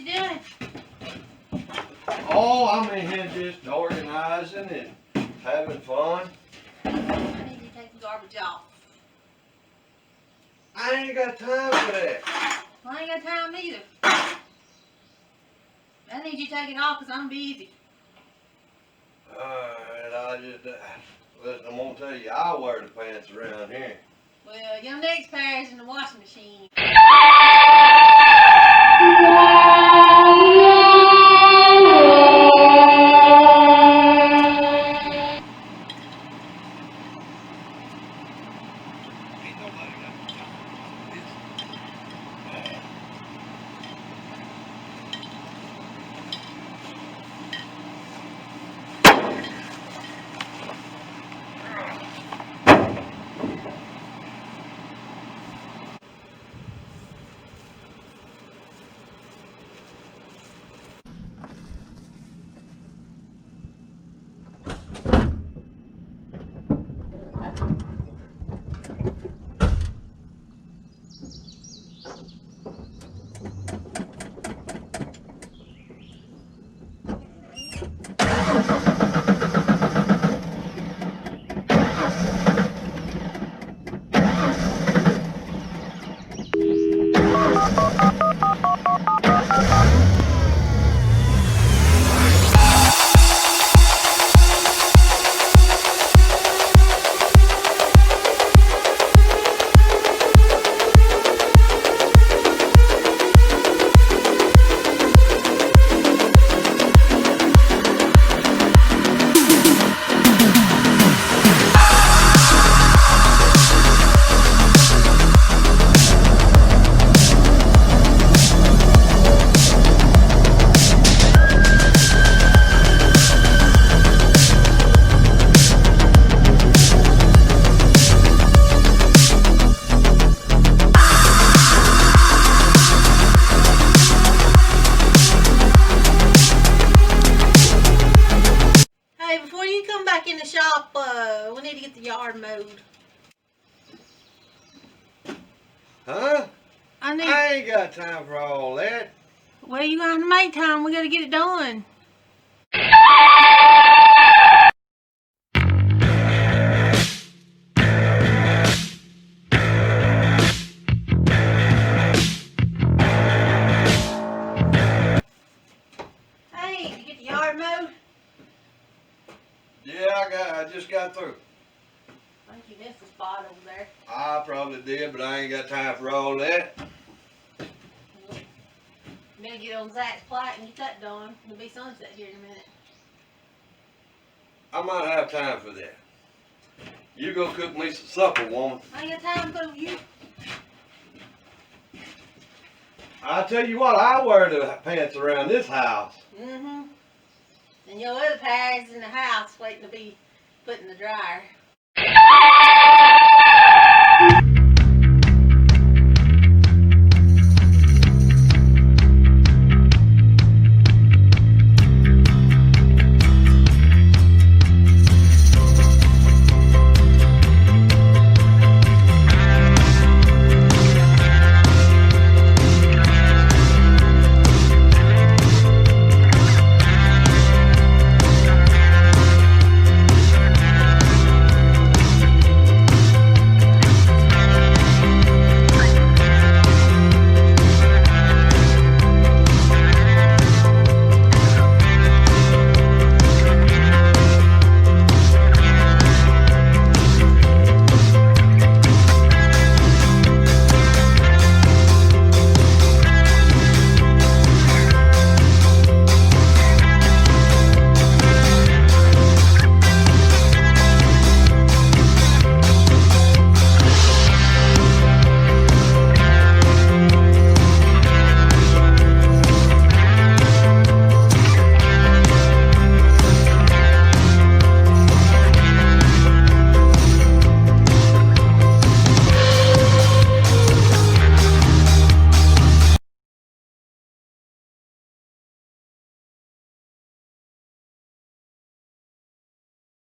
doing? Oh, I'm in here just organizing and having fun. I need you to take the garbage off. I ain't got time for that. Well, I ain't got time either. I need you to take it off because I'm busy. Alright, listen, I'm gonna tell you, I wear the pants around here. Well, your next pair is in the washing machine. Ain't nobody got time for this. Hey, before you come back in the shop, we need to get the yard mowed. Huh? I I ain't got time for all that. Well, you gonna have to make time. We gotta get it done. Hey, did you get the yard mowed? Yeah, I just got through. I think you missed a spot over there. I probably did, but I ain't got time for all that. You better get on Zach's plate and get that done. It'll be sunset here in a minute. I might have time for that. You go cook me some supper, woman. I ain't got time for you. I tell you what, I wear the pants around this house. Mm-hmm. And your other pair is in the house waiting to be put in the dryer.